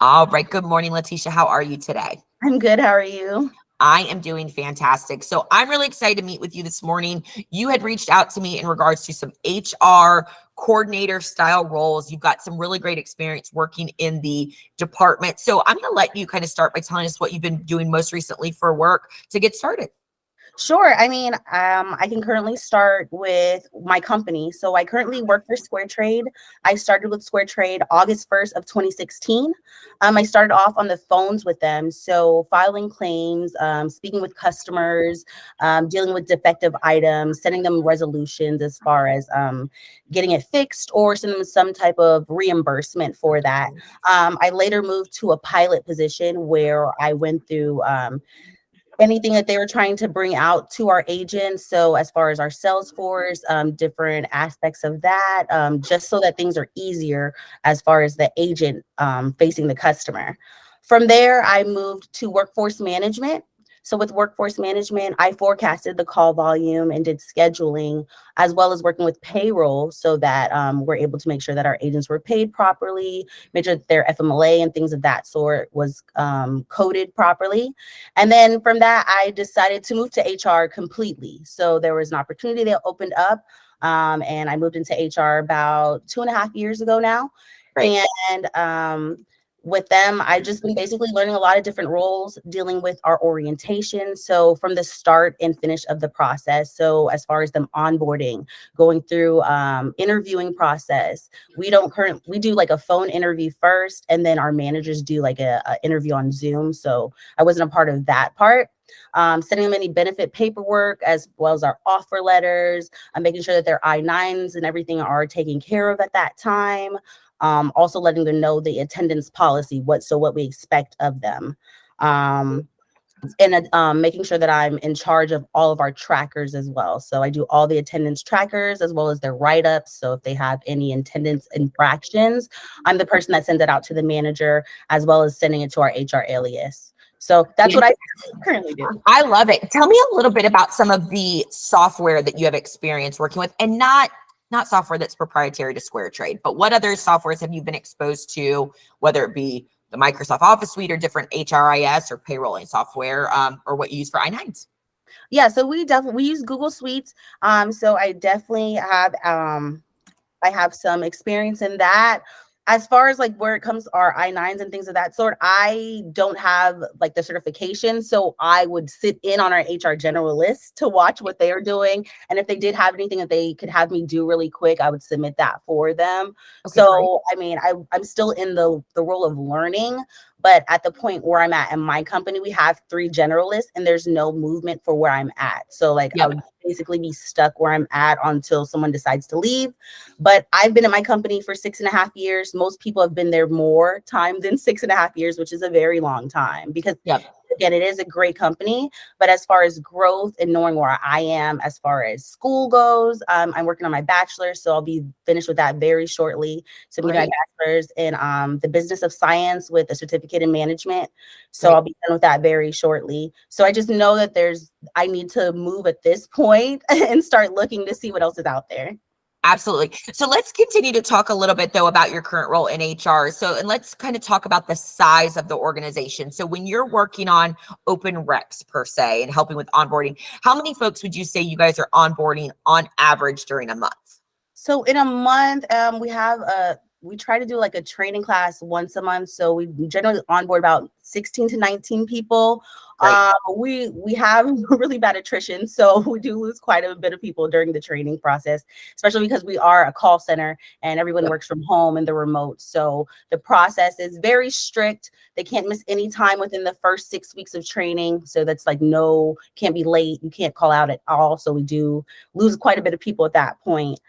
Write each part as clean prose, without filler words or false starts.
All right. Good morning, Letitia. How are you today? I'm good. How are you? I am doing fantastic. So I'm really excited to meet with you this morning. You had reached out to me in regards to some HR coordinator style roles. You've got some really great experience working in the department. So I'm going to let you kind of start by telling us what you've been doing most recently for work to get started. Sure. I can currently start with my company. So I currently work for Square Trade. I started with Square Trade August 1st of 2016. I started off on the phones with them. So filing claims, speaking with customers, dealing with defective items, sending them resolutions as far as getting it fixed or sending them some type of reimbursement for that. I later moved to a pilot position where I went through anything that they were trying to bring out to our agents. So as far as our sales force, different aspects of that, just so that things are easier as far as the agent facing the customer. From there, I moved to workforce management. So with workforce management, I forecasted the call volume and did scheduling, as well as working with payroll so that we're able to make sure that our agents were paid properly, make sure that their FMLA and things of that sort was coded properly. And then from that, I decided to move to HR completely. So there was an opportunity that opened up, and I moved into HR about 2.5 years ago now. Great. And with them, I've just been basically learning a lot of different roles, dealing with our orientation. So from the start and finish of the process. So as far as them onboarding, going through interviewing process, we do like a phone interview first, and then our managers do like a interview on Zoom. So I wasn't a part of that part. Sending them any benefit paperwork as well as our offer letters, making sure that their I-9s and everything are taken care of at that time. Also letting them know the attendance policy, what we expect of them. And making sure that I'm in charge of all of our trackers as well. So I do all the attendance trackers as well as their write-ups. So if they have any attendance infractions, I'm the person that sends it out to the manager as well as sending it to our HR alias. So that's what I currently do. I love it. Tell me a little bit about some of the software that you have experience working with, and not software that's proprietary to Square Trade, but what other softwares have you been exposed to, whether it be the Microsoft Office suite or different HRIS or payrolling software, or what you use for I-9s? Yeah, so we use Google Suites. So I definitely have I have some experience in that. As far as like where it comes to our I-9s and things of that sort, I don't have like the certification. So I would sit in on our HR generalist to watch what they are doing. And if they did have anything that they could have me do really quick, I would submit that for them. Okay, great. So, I'm still in the role of learning, but at the point where I'm at in my company, we have 3 generalists and there's no movement for where I'm at. So like I Yep. would basically be stuck where I'm at until someone decides to leave. But I've been at my company for 6.5 years. Most people have been there more time than 6.5 years, which is a very long time because Yep. again, it is a great company. But as far as growth and knowing where I am as far as school goes, I'm working on my bachelor's, so I'll be finished with that very shortly. So I'm getting my bachelor's in the business of science with a certificate in management. So I'll be done with that very shortly. So I just know that I need to move at this point and start looking to see what else is out there. Absolutely. So let's continue to talk a little bit though about your current role in HR. And let's kind of talk about the size of the organization. So when you're working on open recs per se and helping with onboarding, how many folks would you say you guys are onboarding on average during a month? So in a month, we try to do like a training class once a month. So we generally onboard about 16 to 19 people. Right. We have really bad attrition, so we do lose quite a bit of people during the training process, especially because we are a call center and everyone works from home and the remote. So the process is very strict. They can't miss any time within the first 6 weeks of training. So that's like can't be late. You can't call out at all. So we do lose quite a bit of people at that point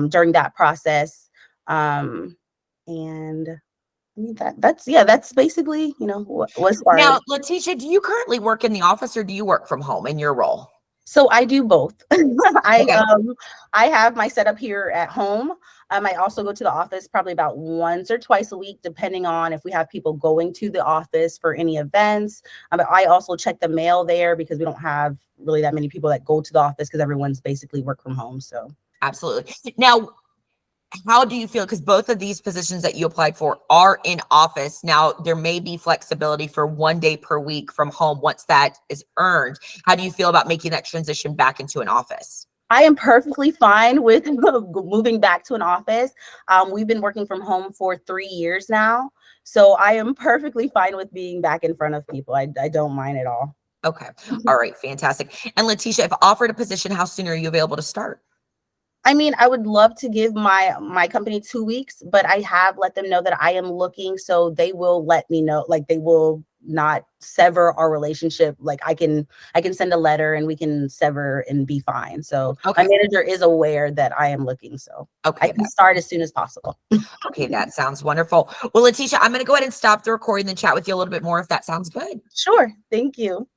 during that process. And that's basically, what's far Now, as. Letitia, do you currently work in the office or do you work from home in your role? So I do both. Okay. I have my setup here at home. I also go to the office probably about once or twice a week, depending on if we have people going to the office for any events. I also check the mail there because we don't have really that many people that go to the office because everyone's basically work from home. So Absolutely. Now, how do you feel? Because both of these positions that you applied for are in office. Now, there may be flexibility for 1 day per week from home once that is earned. How do you feel about making that transition back into an office? I am perfectly fine with moving back to an office. We've been working from home for 3 years now. So I am perfectly fine with being back in front of people. I don't mind at all. Okay. All right. Fantastic. And Letitia, if offered a position, how soon are you available to start? I mean, I would love to give my company 2 weeks, but I have let them know that I am looking, so they will let me know. Like they will not sever our relationship. Like I can send a letter and we can sever and be fine. So my Okay. manager is aware that I am looking, so I Okay. can start as soon as possible. Okay. That sounds wonderful. Well, Letitia, I'm going to go ahead and stop the recording and chat with you a little bit more if that sounds good. Sure. Thank you.